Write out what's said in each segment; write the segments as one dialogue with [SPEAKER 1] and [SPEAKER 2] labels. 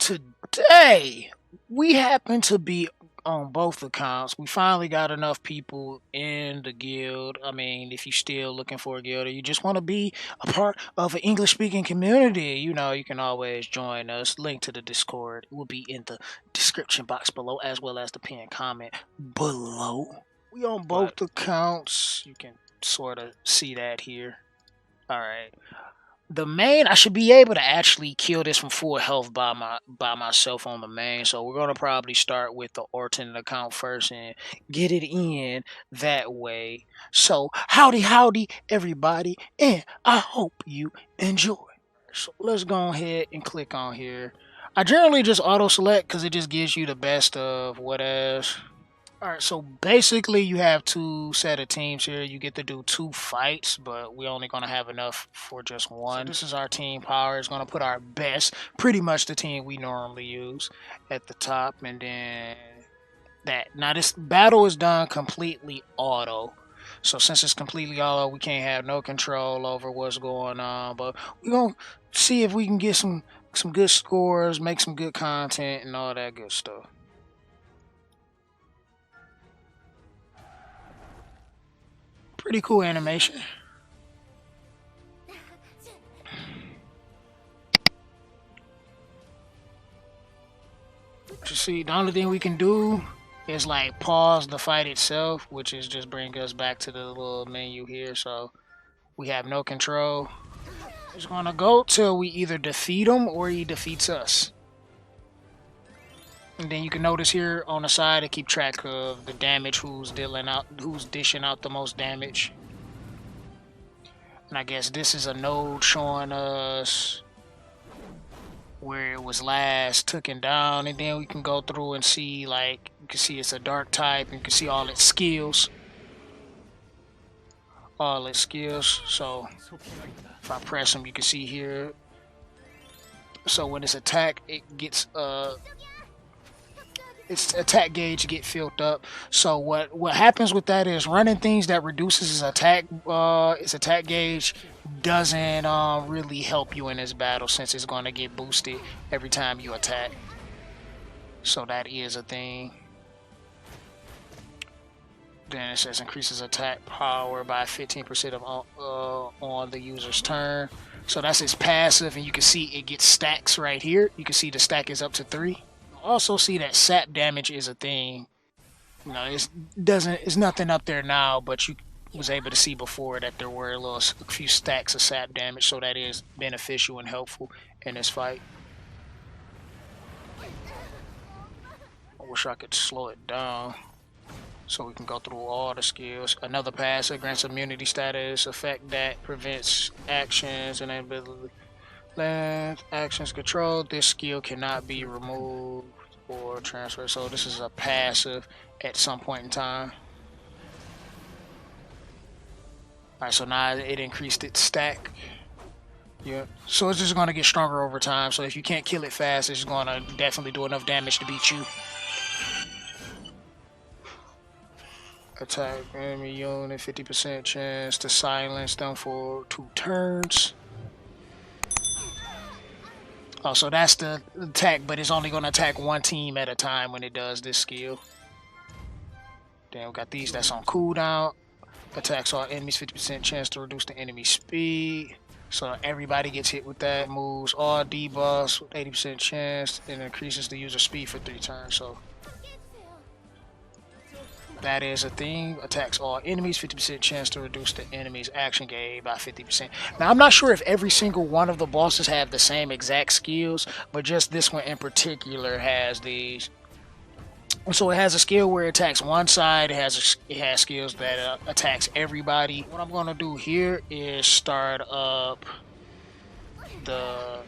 [SPEAKER 1] today we happen to be on both accounts. We finally got enough people in the guild. I mean, if you're still looking for a guild or you just want to be a part of an English speaking community, you know, you can always join us. Link to the Discord will be in the description box below as well as the pinned comment below. We on both accounts. You can sort of see that here. All right. The main, I should be able to actually kill this from full health by myself on the main. So we're gonna probably start with the Orton account first and get it in that way. So howdy everybody, and I hope you enjoy. So let's go ahead and click on here. I generally just auto select because it just gives you the best of whatever. Alright, so basically you have two set of teams here. You get to do two fights, but we're only going to have enough for just one. So this is our team power. It's going to put our best, pretty much the team we normally use, at the top. And then that. Now this battle is done completely auto. So since it's completely auto, we can't have no control over what's going on. But we're going to see if we can get some good scores, make some good content, and all that good stuff. Pretty cool animation. You see, the only thing we can do is like pause the fight itself, which is just bring us back to the little menu here. So we have no control. It's gonna go till we either defeat him or he defeats us. And then you can notice here on the side to keep track of the damage, who's dishing out the most damage. And I guess this is a node showing us where it was last taken down, and then we can go through and see, like, you can see it's a dark type, and you can see all its skills. So if I press them, you can see here. So when it's attack, it gets its attack gauge get filled up. So what happens with that is running things that reduces its attack gauge doesn't really help you in this battle, since it's going to get boosted every time you attack. So that is a thing. Then it says increases attack power by 15% on the user's turn. So that's its passive, and you can see it gets stacks right here. You can see the stack is up to 3. Also see that sap damage is a thing. You know, it's nothing up there now, but you was able to see before that there were a few stacks of sap damage, so that is beneficial and helpful in this fight. I wish I could slow it down so we can go through all the skills. Another passive grants immunity status effect that prevents actions and ability. Land actions controlled. This skill cannot be removed or transferred. So this is a passive at some point in time. Alright, so now it increased its stack. Yeah. So it's just going to get stronger over time. So if you can't kill it fast, it's going to definitely do enough damage to beat you. Attack enemy unit, 50% chance to silence them for 2 turns. Oh, so that's the attack, but it's only going to attack one team at a time when it does this skill. Then we got these that's on cooldown. Attacks all enemies, 50% chance to reduce the enemy speed. So everybody gets hit with that. Moves all debuffs with 80% chance and increases the user speed for 3 turns. So that is a thing. Attacks all enemies, 50% chance to reduce the enemy's action gauge by 50%. Now, I'm not sure if every single one of the bosses have the same exact skills, but just this one in particular has these. So it has a skill where it attacks one side. It has skills that attacks everybody. What I'm going to do here is start up the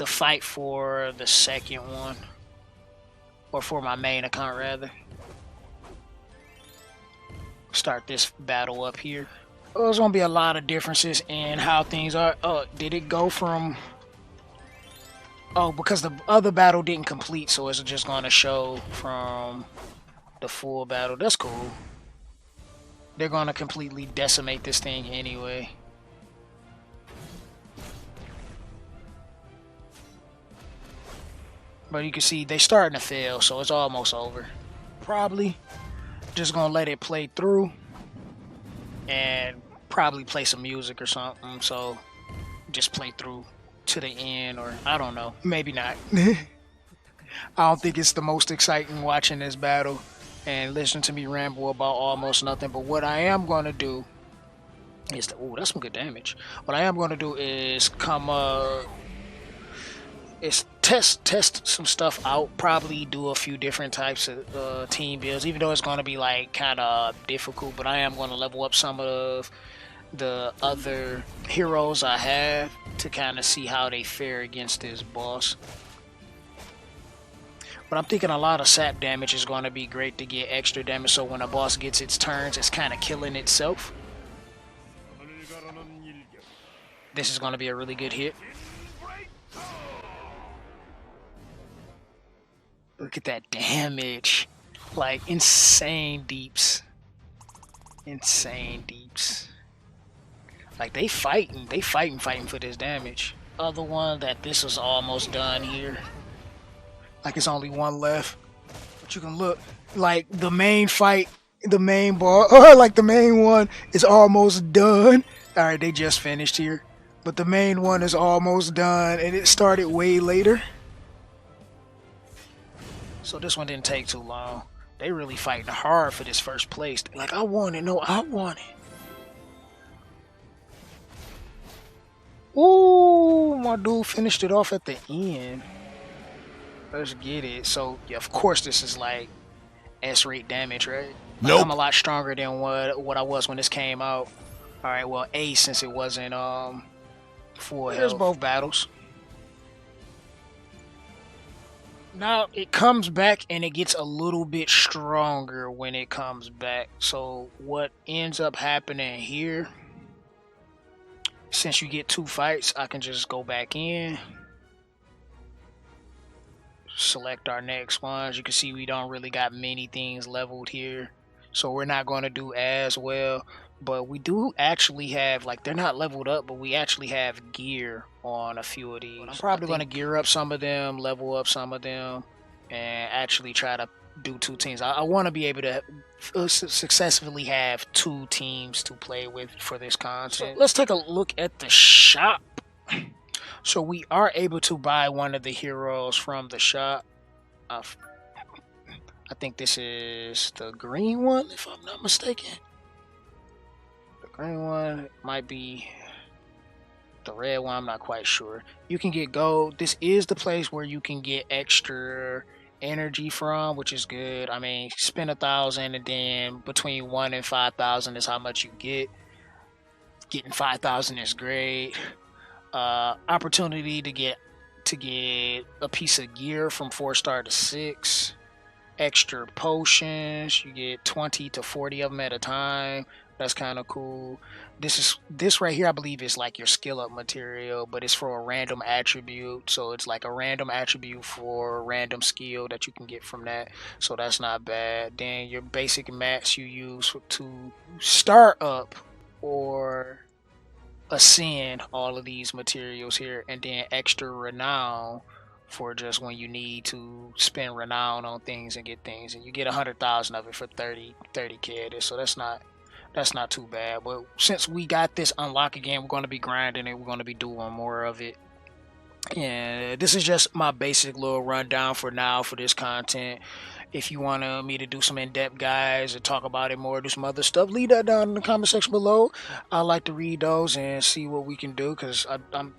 [SPEAKER 1] fight for the second one, or for my main account rather. Start this battle up here. There's gonna be a lot of differences in how things are. Did it go from? Oh, because the other battle didn't complete, so it's just gonna show from the full battle. That's cool. They're gonna completely decimate this thing anyway. But you can see they starting to fail, so it's almost over. Probably just gonna let it play through and probably play some music or something. So just play through to the end, or I don't know, maybe not. I don't think it's the most exciting watching this battle and listen to me ramble about almost nothing. But what I am gonna do is, oh, that's some good damage. What I am gonna do is test some stuff out. Probably do a few different types of team builds, even though it's gonna be like kind of difficult. But I am gonna level up some of the other heroes I have to kind of see how they fare against this boss. But I'm thinking a lot of sap damage is going to be great to get extra damage, so when a boss gets its turns, it's kind of killing itself. This is going to be a really good hit. Look at that damage. Like, insane deeps. Insane deeps. Like, they fighting for this damage. Other one that this is almost done here. Like, it's only one left. But you can look, like, the main fight, the main boss, or like the main one is almost done. Alright, they just finished here. But the main one is almost done, and it started way later. So this one didn't take too long. They really fighting hard for this first place. They're like, I want it. No, I want it. Ooh, my dude finished it off at the end. Let's get it. So, yeah, of course, this is like S-rate damage, right? Like, nope. I'm a lot stronger than what I was when this came out. All right, well, A, since it wasn't full health. There's both battles. Now it comes back and it gets a little bit stronger when it comes back. So what ends up happening here, since you get 2 fights, I can just go back in, select our next ones. You can see we don't really got many things leveled here, so we're not going to do as well. But we do actually have, like, they're not leveled up, but we actually have gear on a few of these. I'm probably going to gear up some of them, level up some of them, and actually try to do 2 teams. I want to be able to successfully have 2 teams to play with for this content. So let's take a look at the shop. So we are able to buy one of the heroes from the shop. I think this is the green one, if I'm not mistaken. The green one might be the red one, I'm not quite sure. You can get gold. This is the place where you can get extra energy from, which is good. I mean, spend 1,000 and then between 1 and 5,000 is how much you get. Getting 5,000 is great. Opportunity to get a piece of gear from 4-star to 6. Extra potions, you get 20 to 40 of them at a time. That's kind of cool. This right here, I believe, is like your skill up material, but it's for a random attribute. So it's like a random attribute for a random skill that you can get from that. So that's not bad. Then your basic mats you use to start up or ascend all of these materials here, and then extra renown for just when you need to spend renown on things and get things, and you get 100,000 of it for 30k. So that's not too bad. But since we got this unlock again, we're going to be grinding it. We're going to be doing more of it. And this is just my basic little rundown for now for this content. If you want me to do some in-depth guides and talk about it more, do some other stuff, leave that down in the comment section below. I like to read those and see what we can do, because I'm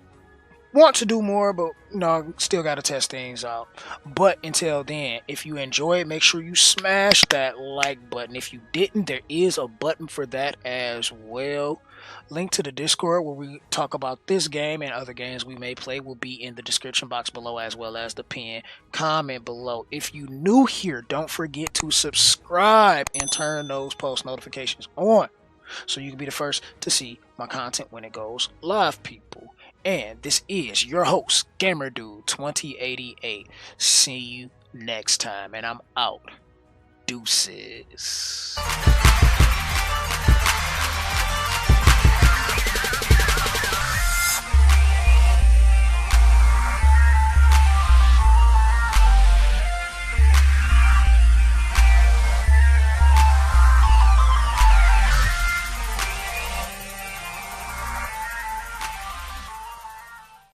[SPEAKER 1] want to do more, but no, still got to test things out. But until then, if you enjoy it, make sure you smash that like button. If you didn't, there is a button for that as well. Link to the Discord where we talk about this game and other games we may play will be in the description box below, as well as the pinned comment below. If you new here, don't forget to subscribe and turn those post notifications on so you can be the first to see my content when it goes live, people. And this is your host, GamerDude2088. See you next time, and I'm out. Deuces.